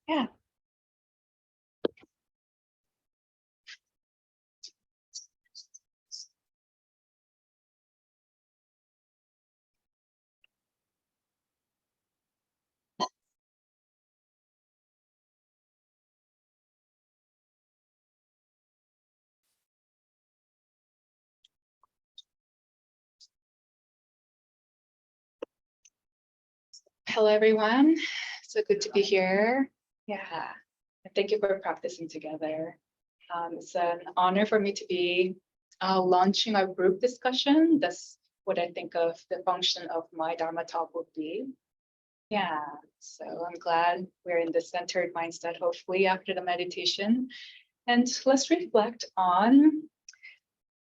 Yeah. Hello, everyone. So good to be here. Yeah. And thank you for practicing together. It's an honor for me to be launching a group discussion. That's what I think of the function of my Dharma talk would be. Yeah. So I'm glad we're in the centered mindset, hopefully, after the meditation. And let's reflect on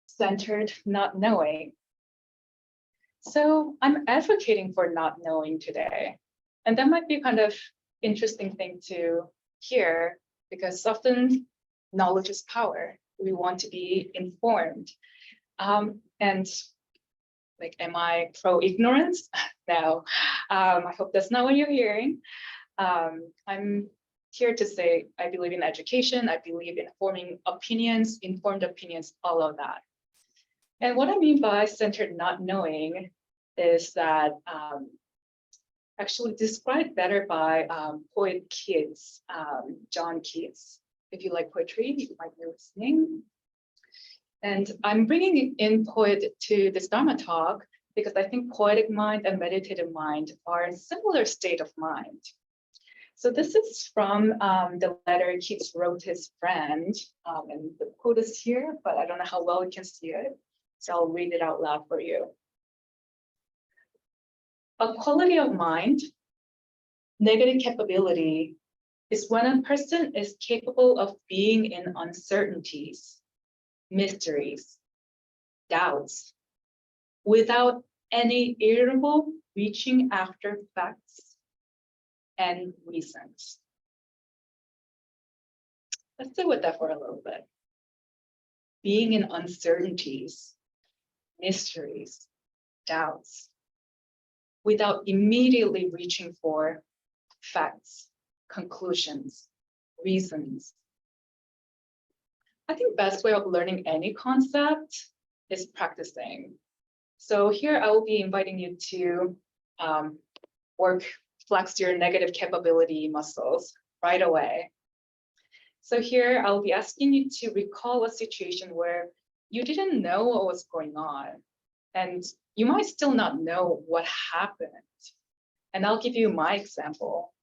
centered not knowing. So I'm advocating for not knowing today. And that might be kind of interesting thing to hear because often knowledge is power. We want to be informed. And like, am I pro-ignorance? No. I hope that's not what you're hearing. I'm here to say I believe in education. I believe in forming opinions, informed opinions, all of that. And what I mean by centered not knowing is that actually described better by poet Keats, John Keats. If you like poetry, you might know his name. And I'm bringing in poet to this Dharma talk because I think poetic mind and meditative mind are a similar state of mind. So this is from the letter Keats wrote his friend, and the quote is here, but I don't know how well you can see it. So I'll read it out loud for you. A quality of mind, negative capability, is when a person is capable of being in uncertainties, mysteries, doubts, without any irritable reaching after facts and reasons. Let's sit with that for a little bit. Being in uncertainties, mysteries, doubts, without immediately reaching for facts, conclusions, reasons. I think best way of learning any concept is practicing. So here I will be inviting you to flex your negative capability muscles right away. So here I'll be asking you to recall a situation where you didn't know what was going on, and you might still not know what happened. And I'll give you my example.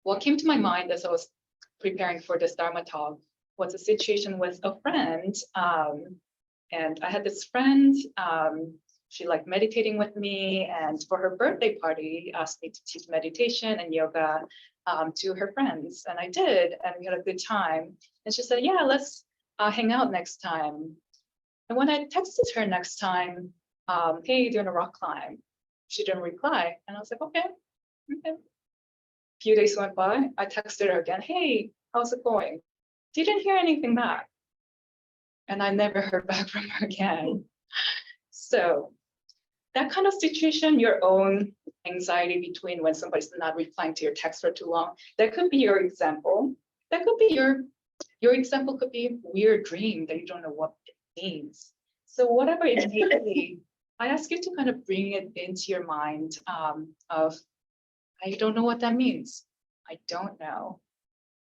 What came to my mind as I was preparing for this Dharma talk was a situation with a friend. And I had this friend, she liked meditating with me, and for her birthday party, asked me to teach meditation and yoga to her friends. And I did, and we had a good time. And she said, yeah, let's hang out next time. And when I texted her next time, hey, doing a rock climb, she didn't reply. And I was like, okay. A few days went by, I texted her again, hey, how's it going? Didn't hear anything back. And I never heard back from her again. So that kind of situation, your own anxiety between when somebody's not replying to your text for too long, that could be your example. That could be your example could be a weird dream that you don't know what it means. So whatever it may be, I ask you to kind of bring it into your mind of, I don't know what that means. I don't know.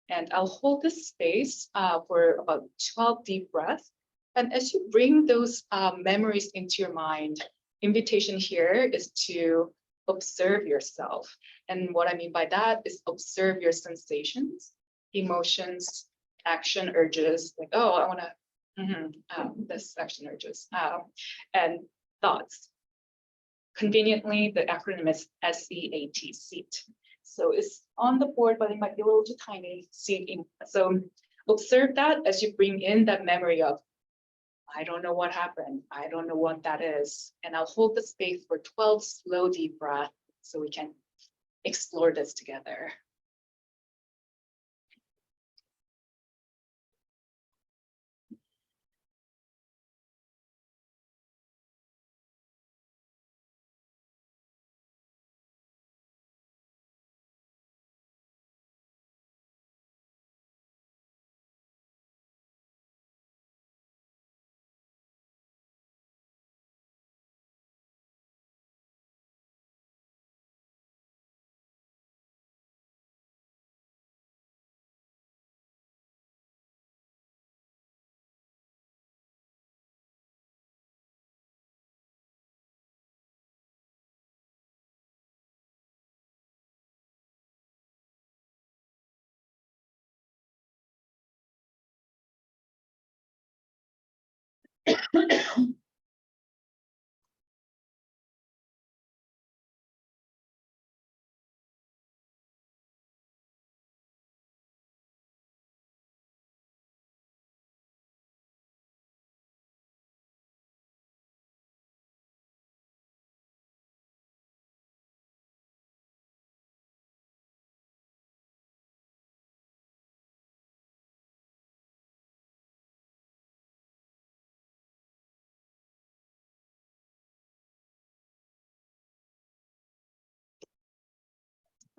And I'll hold this space for about 12 deep breaths. And as you bring those memories into your mind, invitation here is to observe yourself. And what I mean by that is observe your sensations, emotions, action urges, like, oh, I want to, this action urges, and thoughts. Conveniently, the acronym is SEAT, SEAT. So it's on the board, but it might be a little too tiny. So observe that as you bring in that memory of, I don't know what happened. I don't know what that is. And I'll hold the space for 12 slow, deep breaths so we can explore this together.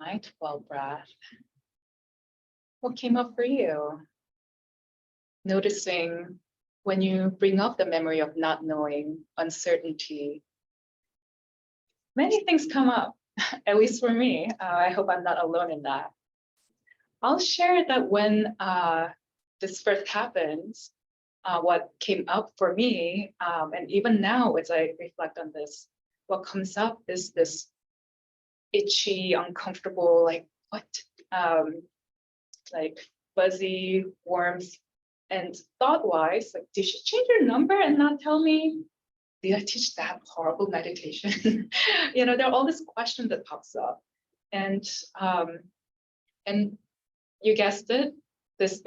Right, well, breath. What came up for you? Noticing when you bring up the memory of not knowing, uncertainty, many things come up, at least for me. I hope I'm not alone in that. I'll share that when this first happened, what came up for me, and even now as I reflect on this, what comes up is this itchy, uncomfortable, like what, like fuzzy warmth. And thought-wise, like, did she change her number and not tell me? Did I teach that horrible meditation? There are all these questions that pops up, and you guessed it, this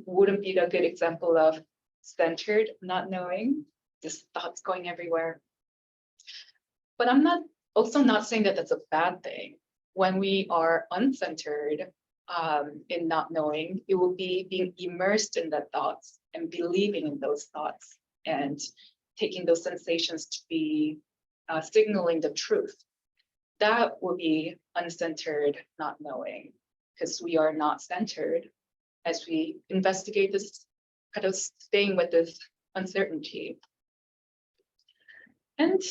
wouldn't be a good example of centered not knowing, just thoughts going everywhere. But I'm not saying that that's a bad thing. When we are uncentered in not knowing, it will be being immersed in the thoughts and believing in those thoughts and taking those sensations to be signaling the truth. That will be uncentered not knowing, because we are not centered as we investigate this, kind of staying with this uncertainty. And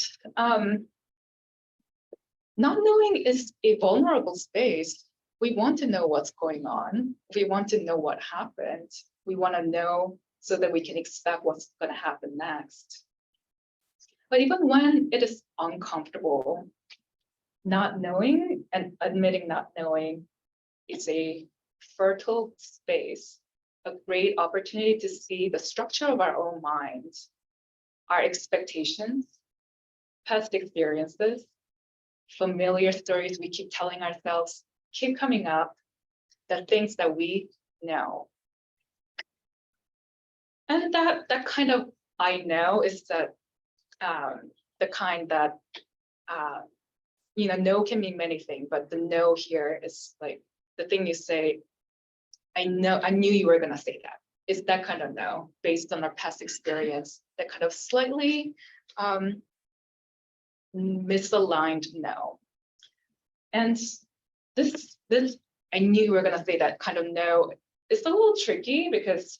not knowing is a vulnerable space. We want to know what's going on. We want to know what happened. We want to know so that we can expect what's going to happen next. But even when it is uncomfortable, not knowing and admitting not knowing is a fertile space, a great opportunity to see the structure of our own minds, our expectations, past experiences, familiar stories we keep telling ourselves keep coming up, the things that we know. And that kind of I know is that the kind that no can mean many things, but the no here is like the thing you say, I knew you were gonna say that. It's that kind of no, based on our past experience, that kind of slightly misaligned no. And this I knew you were gonna say that kind of no. It's a little tricky because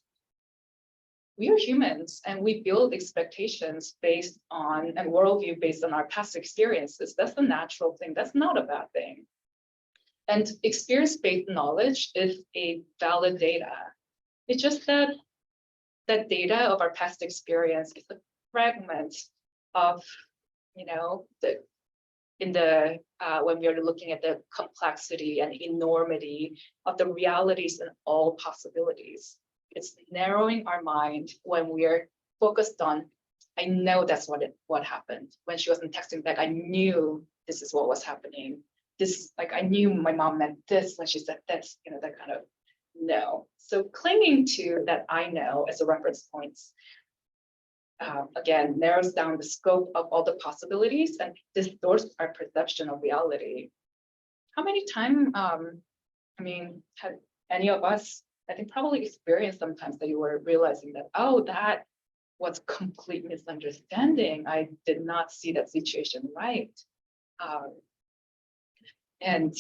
we are humans and we build expectations based on and worldview based on our past experiences. That's the natural thing. That's not a bad thing. And experience-based knowledge is a valid data. It's just that that data of our past experience is a fragment of, when we are looking at the complexity and enormity of the realities and all possibilities. It's narrowing our mind when we're focused on, I know that's what happened. When she wasn't texting back, I knew this is what was happening. This, like, I knew my mom meant this when she said this, that kind of no. So clinging to that I know as a reference point, again, narrows down the scope of all the possibilities and distorts our perception of reality. How many times, have any of us, I think, probably experienced sometimes that you were realizing that, oh, that was complete misunderstanding. I did not see that situation right. And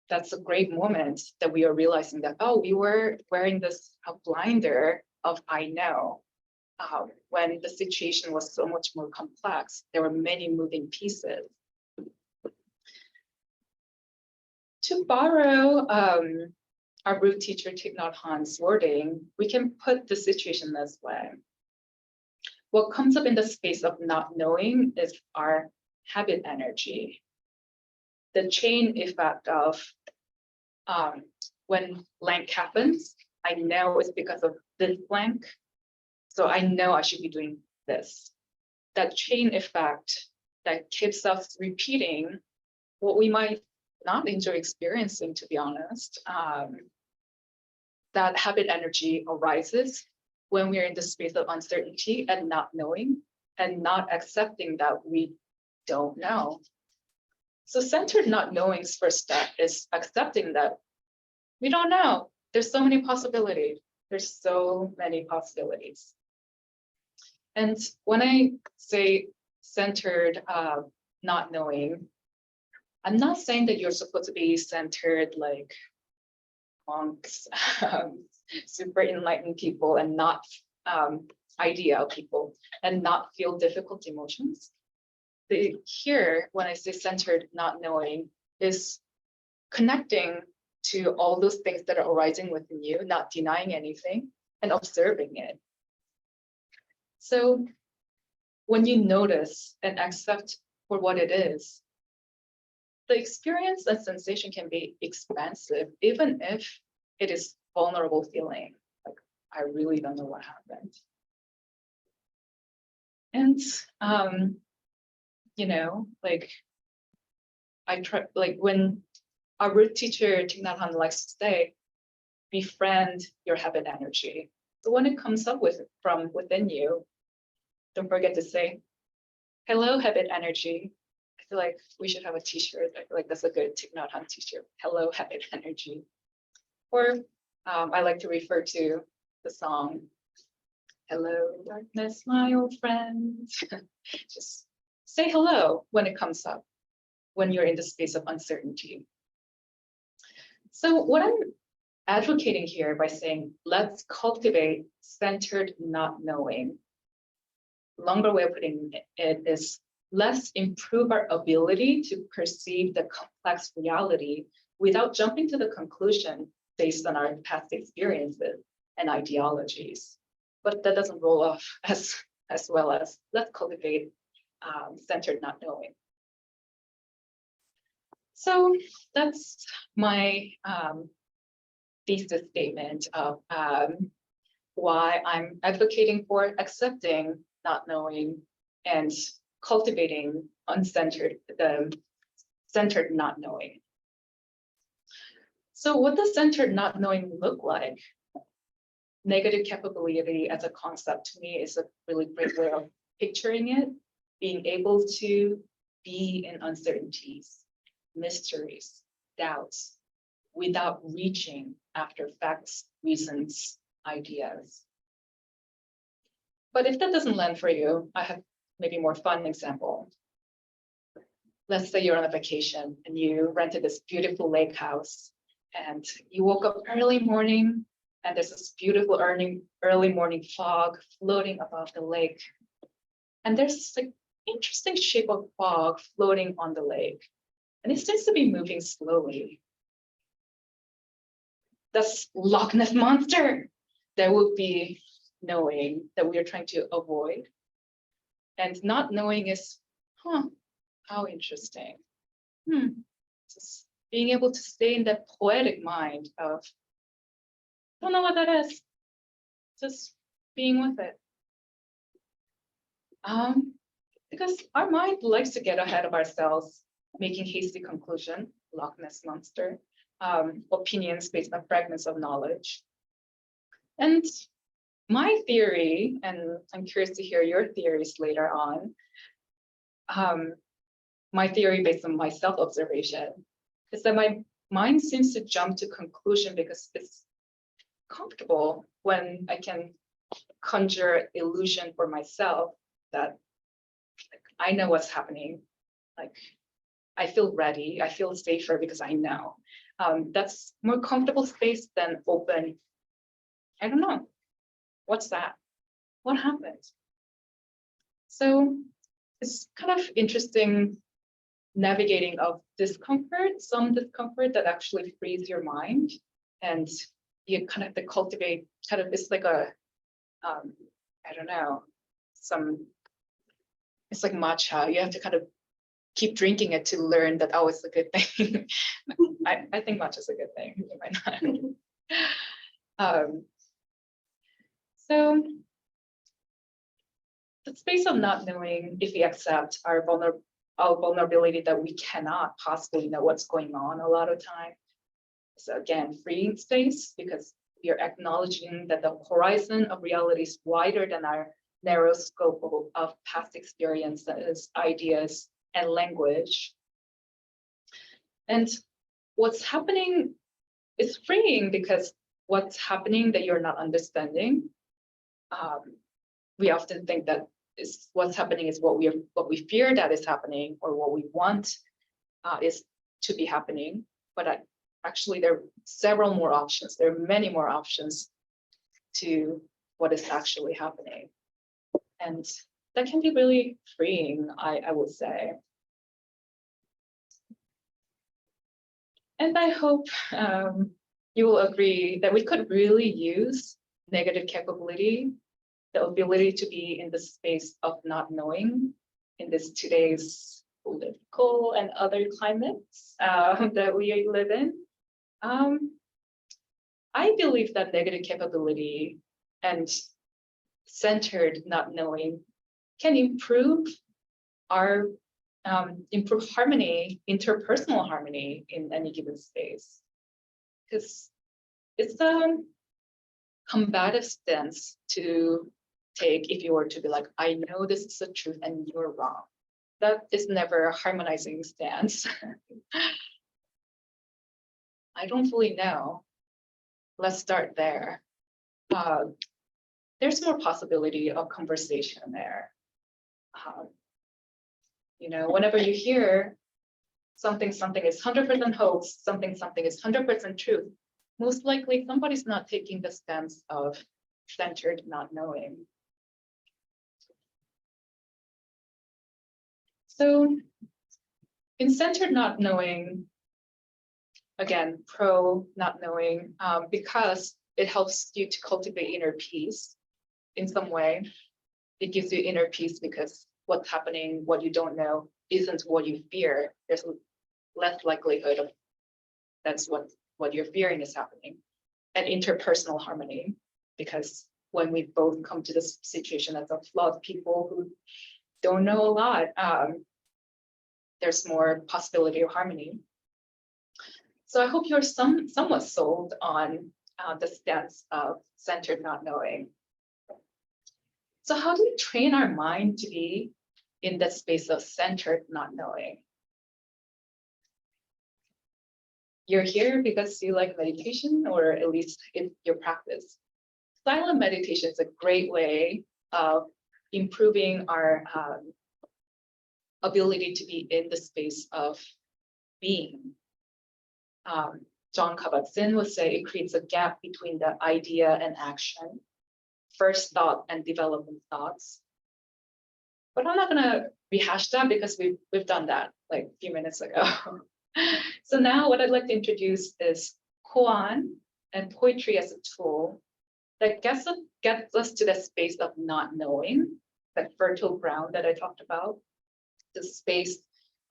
that's a great moment that we are realizing that, oh, we were wearing this blinder of I know. When the situation was so much more complex, there were many moving pieces. To borrow our root teacher Thich Nhat Hanh's wording, we can put the situation this way. What comes up in the space of not knowing is our habit energy. The chain effect of when blank happens, I know it's because of this blank. So I know I should be doing this. That chain effect that keeps us repeating what we might not enjoy experiencing, to be honest. That habit energy arises when we're in the space of uncertainty and not knowing and not accepting that we don't know. So centered not knowing's first step is accepting that we don't know. There's so many possibilities. There's so many possibilities. And when I say centered not knowing, I'm not saying that you're supposed to be centered like monks, super enlightened people, and not ideal people, and not feel difficult emotions. Here, when I say centered not knowing, is connecting to all those things that are arising within you, not denying anything, and observing it. So when you notice and accept for what it is, the experience and sensation can be expansive, even if it is vulnerable feeling. Like, I really don't know what happened. And, you know, like, I try, like when our root teacher, Thich Nhat Hanh, likes to say, befriend your habit energy. So when it comes up from within you, don't forget to say, hello, habit energy. I feel like we should have a t-shirt. I feel like that's a good Thich Nhat Hanh t-shirt. Hello, habit energy. Or I like to refer to the song, hello, darkness, my old friend. Just say hello when it comes up, when you're in the space of uncertainty. So what I'm advocating here by saying, let's cultivate centered not knowing. Longer way of putting it is, let's improve our ability to perceive the complex reality without jumping to the conclusion based on our past experiences and ideologies. But that doesn't roll off as well as let's cultivate centered not knowing. So that's my thesis statement of why I'm advocating for accepting not knowing and cultivating the centered not knowing. So what does centered not knowing look like? Negative capability as a concept to me is a really great way of picturing it, being able to be in uncertainties, mysteries, doubts, without reaching after facts, reasons, ideas. But if that doesn't land for you, I have maybe more fun example. Let's say you're on a vacation and you rented this beautiful lake house and you woke up early morning and there's this beautiful early morning fog floating above the lake. And there's this like interesting shape of fog floating on the lake. And it seems to be moving slowly. That's Loch Ness Monster. There would be knowing that we are trying to avoid. And not knowing is, how interesting. Just being able to stay in that poetic mind of, don't know what that is. Just being with it. Because our mind likes to get ahead of ourselves, making hasty conclusion, Loch Ness Monster, opinions based on fragments of knowledge. And my theory, and I'm curious to hear your theories later on, my theory based on my self-observation is that my mind seems to jump to conclusion because it's comfortable when I can conjure illusion for myself that like, I know what's happening. Like I feel ready, I feel safer because I know. That's more comfortable space than open. I don't know. What's that? What happened? So it's kind of interesting navigating of discomfort, some discomfort that actually frees your mind, and you kind of have to cultivate kind of, it's like a, I don't know, it's like matcha. You have to kind of keep drinking it to learn that, oh, it's a good thing. I think matcha is a good thing. You might not. So the space of not knowing, if we accept our vulnerability that we cannot possibly know what's going on a lot of time. So again, freeing space, because we are acknowledging that the horizon of reality is wider than our narrow scope of past experiences, ideas, and language. And what's happening is freeing, because what's happening that you're not understanding, we often think that what's happening is what we fear that is happening, or what we want is to be happening. But actually, there are several more options. There are many more options to what is actually happening. And that can be really freeing, I would say. And I hope you will agree that we could really use negative capability, the ability to be in the space of not knowing in this today's political and other climates that we live in. I believe that negative capability and centered not knowing can improve our improve harmony, interpersonal harmony in any given space, because it's a combative stance to take if you were to be like, I know this is the truth and you're wrong. That is never a harmonizing stance. I don't fully know. Let's start there. There's more possibility of conversation there. Whenever you hear something is 100% hoax, something is 100% truth, most likely somebody's not taking the stance of centered not knowing. So in centered not knowing, again, pro not knowing, because it helps you to cultivate inner peace in some way. It gives you inner peace because what's happening, what you don't know, isn't what you fear. There's less likelihood of that's what you're fearing is happening. And interpersonal harmony, because when we both come to this situation as a flawed people who don't know a lot, there's more possibility of harmony. So I hope you're somewhat sold on the stance of centered not knowing. So how do we train our mind to be in that space of centered not knowing? You're here because you like meditation, or at least in your practice. Silent meditation is a great way of improving our ability to be in the space of being. John Kabat-Zinn would say it creates a gap between the idea and action, first thought and development thoughts. But I'm not going to rehash that because we've done that like a few minutes ago. So now what I'd like to introduce is koan and poetry as a tool that gets us to the space of not knowing, that fertile ground that I talked about, the space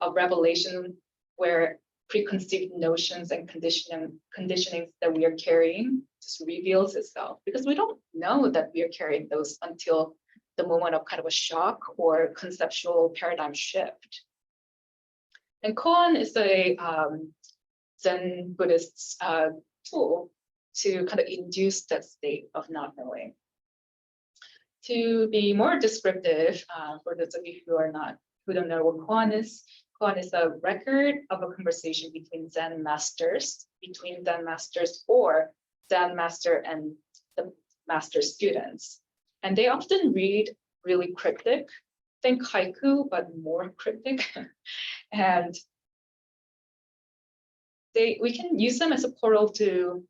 of revelation where preconceived notions and conditionings that we are carrying just reveals itself, because we don't know that we are carrying those until the moment of kind of a shock or conceptual paradigm shift. And koan is a Zen Buddhist tool to kind of induce that state of not knowing. To be more descriptive, for those of you who don't know what koan is a record of a conversation between Zen masters or Zen master and the master students. And they often read really cryptic, think haiku, but more cryptic. And we can use them as a portal to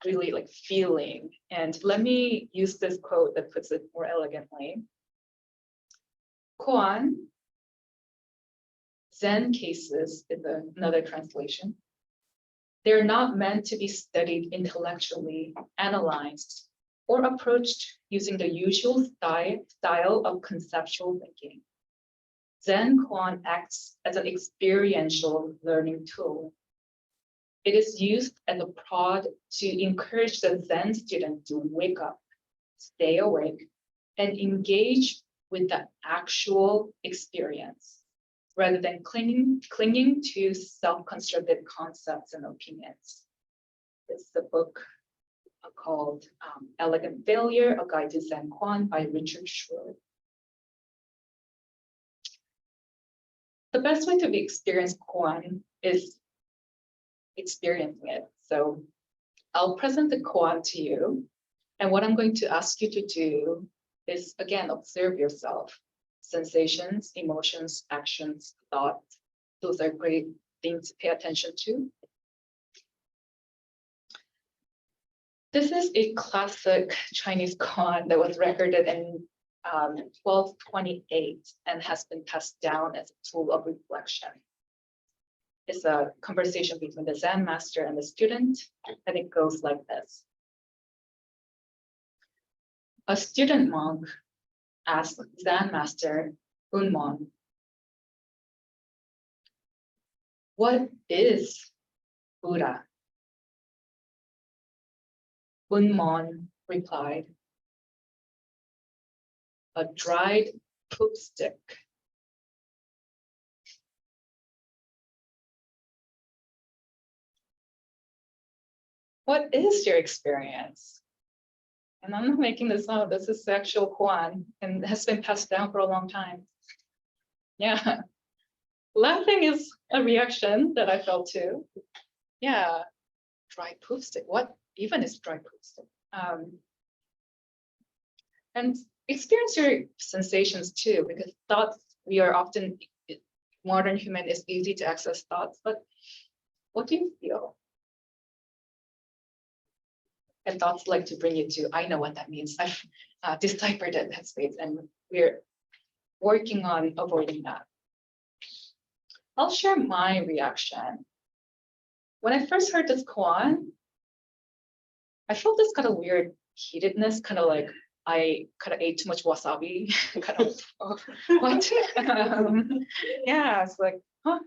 really like feeling. And let me use this quote that puts it more elegantly. Koan, Zen cases in another translation, they're not meant to be studied intellectually, analyzed, or approached using the usual style of conceptual thinking. Zen koan acts as an experiential learning tool. It is used as a prod to encourage the Zen student to wake up, stay awake, and engage with the actual experience rather than clinging to self-constructed concepts and opinions. It's the book called Elegant Failure, A Guide to Zen Quan by Richard Schroeder. The best way to experience Quan is experiencing it. So I'll present the Quan to you. And what I'm going to ask you to do is, again, observe yourself. Sensations, emotions, actions, thoughts. Those are great things to pay attention to. This is a classic Chinese koan that was recorded in 1228 and has been passed down as a tool of reflection. It's a conversation between the Zen master and the student, and it goes like this. A student monk asked Zen master Unmon, "What is Buddha?" Unmon replied, "A dried poop stick." What is your experience? And I'm not making this up. This is the actual koan and has been passed down for a long time. Yeah. Laughing is a reaction that I felt too. Yeah. Dry poop stick. What even is dry poop stick? And experience your sensations too, because thoughts, we are often, modern human is easy to access thoughts, but what do you feel? And thoughts like to bring you to, I know what that means. I've deciphered it in that space, and we're working on avoiding that. I'll share my reaction. When I first heard this koan, I felt this kind of weird heatedness, kind of like I kind of ate too much wasabi, kind of, oh, what? Yeah, it's like, huh?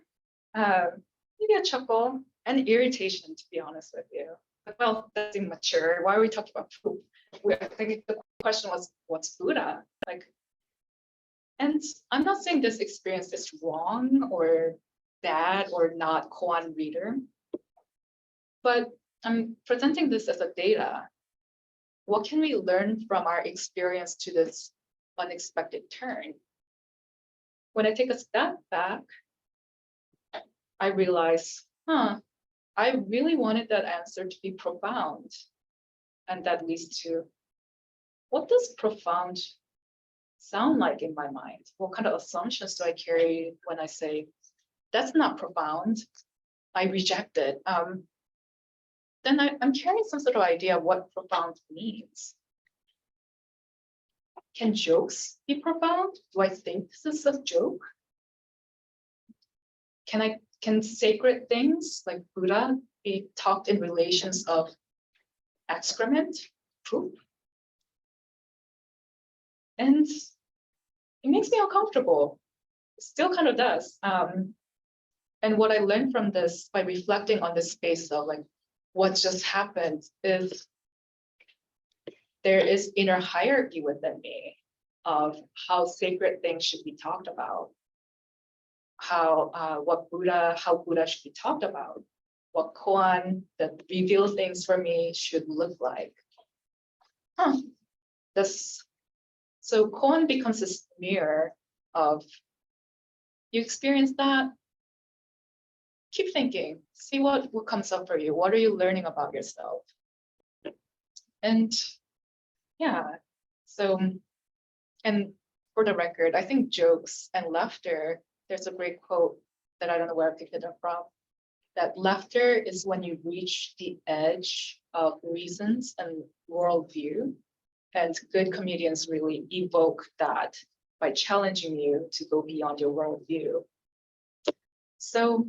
Maybe a chuckle and irritation, to be honest with you. But, well, that's immature. Why are we talking about poop? I think the question was, what's Buddha? Like, and I'm not saying this experience is wrong or bad or not koan reader, but I'm presenting this as a data. What can we learn from our experience to this unexpected turn? When I take a step back, I realize, I really wanted that answer to be profound. And that leads to, what does profound sound like in my mind? What kind of assumptions do I carry when I say, that's not profound, I reject it? Then I'm carrying some sort of idea of what profound means. Can jokes be profound? Do I think this is a joke? Can sacred things like Buddha be talked in relations of excrement, poop? And it makes me uncomfortable. It still kind of does. And what I learned from this by reflecting on this space of like what just happened is there is inner hierarchy within me of how sacred things should be talked about, how Buddha should be talked about, what koan that reveals things for me should look like. So koan becomes this mirror of, you experience that, keep thinking, see what comes up for you. What are you learning about yourself? And yeah, so, and for the record, I think jokes and laughter, there's a great quote that I don't know where I picked it up from, that laughter is when you reach the edge of reasons and worldview. And good comedians really evoke that by challenging you to go beyond your worldview. So,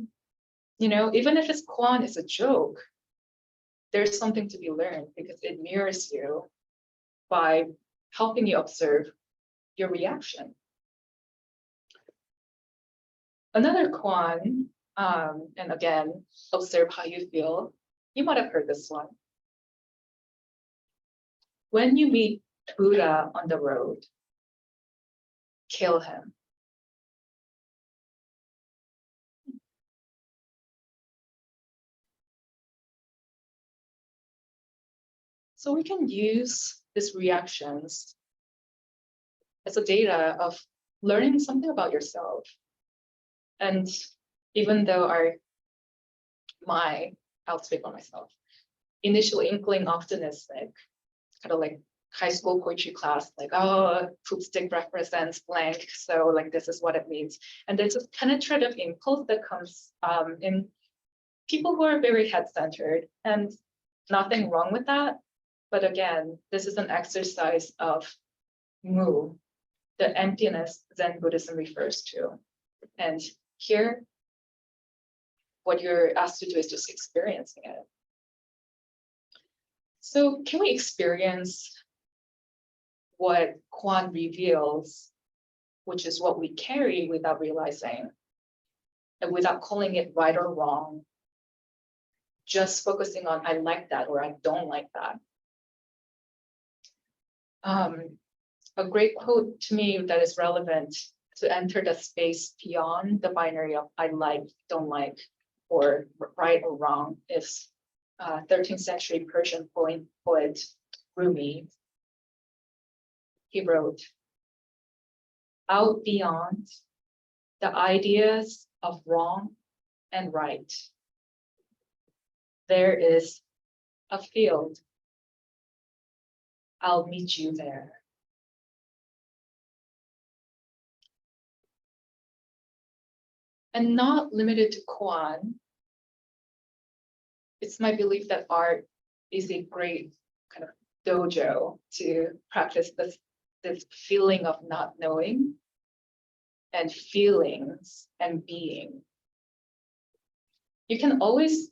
even if it's koan is a joke, there's something to be learned because it mirrors you by helping you observe your reaction. Another koan, and again, observe how you feel. You might have heard this one. When you meet Buddha on the road, kill him. So we can use these reactions as a data of learning something about yourself. And even though I'll speak on myself, initial inkling optimistic, kind of like high school poetry class, like, oh, poop stick represents blank, so like this is what it means. And there's a penetrative impulse that comes in people who are very head-centered, and nothing wrong with that. But again, this is an exercise of mu, the emptiness Zen Buddhism refers to. And here, what you're asked to do is just experiencing it. So can we experience what Kwan reveals, which is what we carry without realizing, and without calling it right or wrong, just focusing on I like that or I don't like that. A great quote to me that is relevant to enter the space beyond the binary of I like, don't like, or right or wrong is 13th century Persian poet Rumi. He wrote, out beyond the ideas of wrong and right, there is a field. I'll meet you there. And not limited to Kwan, it's my belief that art is a great kind of dojo to practice this feeling of not knowing and feelings and being. You can always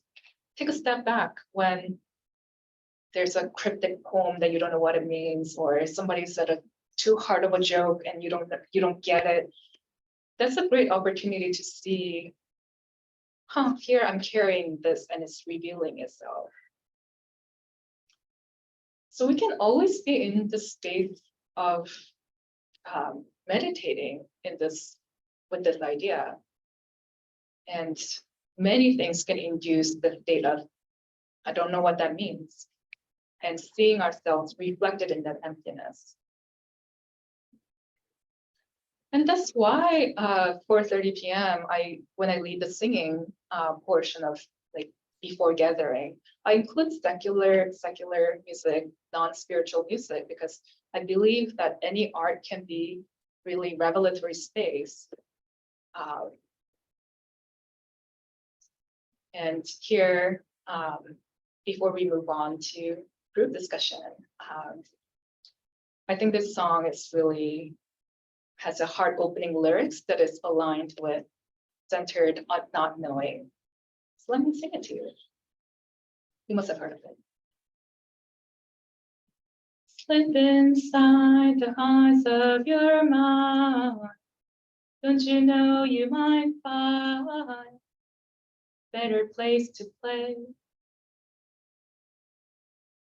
take a step back when there's a cryptic poem that you don't know what it means, or somebody said a too hard of a joke and you don't get it. That's a great opportunity to see, here I'm carrying this and it's revealing itself. So we can always be in the state of meditating with this idea. And many things can induce the state of, I don't know what that means, and seeing ourselves reflected in that emptiness. And that's why 4:30 p.m. when I lead the singing portion of like before gathering, I include secular music, non-spiritual music, because I believe that any art can be really revelatory space. And here, before we move on to group discussion, I think this song has a heart-opening lyrics that is aligned with centered on not knowing. So let me sing it to you. You must have heard of it. Slip inside the eyes of your mind. Don't you know you might find better place to play?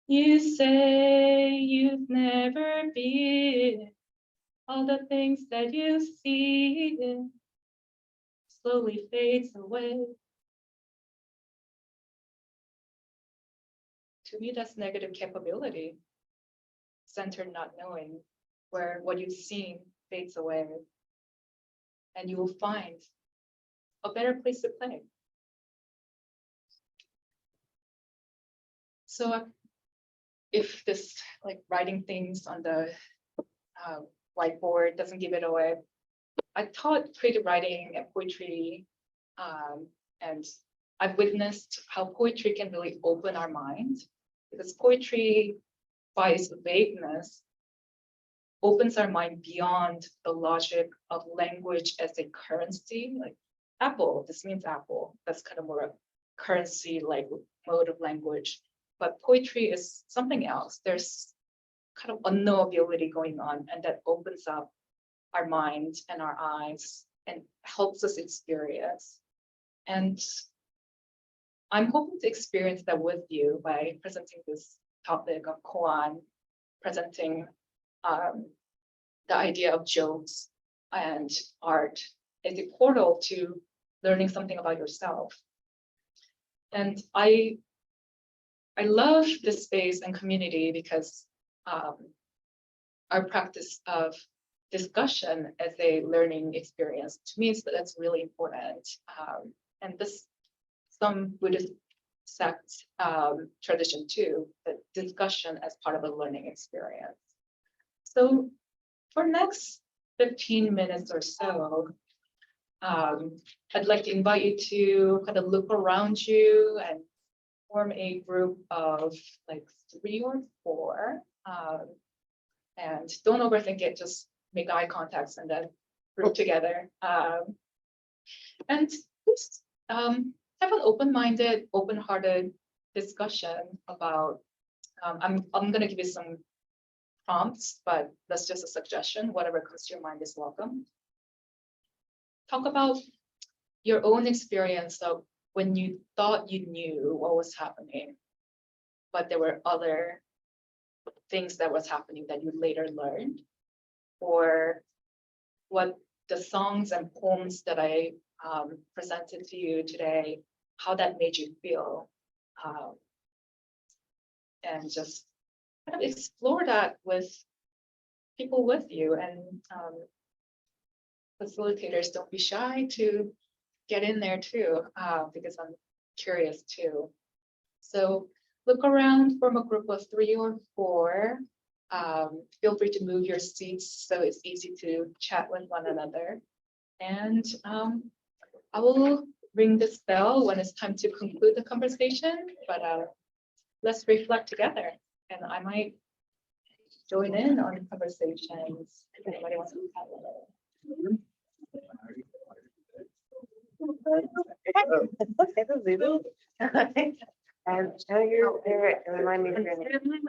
You say you've never been. All the things that you see slowly fades away. To me, that's negative capability, centered not knowing, where what you've seen fades away, and you will find a better place to play. So if this like writing things on the whiteboard doesn't give it away, I taught creative writing and poetry, and I've witnessed how poetry can really open our mind, because poetry, by its vagueness, opens our mind beyond the logic of language as a currency. Like apple, this means apple. That's kind of more a currency like mode of language. But poetry is something else. There's kind of unknowability going on, and that opens up our mind and our eyes and helps us experience. And I'm hoping to experience that with you by presenting this topic of koan, presenting the idea of jokes, and art as a portal to learning something about yourself. And I love this space and community because our practice of discussion as a learning experience, to me, that's really important. And this, some Buddhist sect tradition too, that discussion as part of a learning experience. So for next 15 minutes or so, I'd like to invite you to kind of look around you and form a group of like 3 or 4. And don't overthink it, just make eye contacts and then group together. And please have an open-minded, open-hearted discussion about, I'm gonna give you some prompts, but that's just a suggestion. Whatever comes to your mind is welcome. Talk about your own experience of when you thought you knew what was happening, but there were other things that was happening that you later learned, or what the songs and poems that I presented to you today, how that made you feel, and just kind of explore that with people with you. And facilitators, don't be shy to get in there too, because I'm curious too. So look around, form a group of 3 or 4. Feel free to move your seats so it's easy to chat with one another. And I will ring this bell when it's time to conclude the conversation, but let's reflect together. And I might join in on conversations if anybody wants to have one. And now you're there. Remind me of your name.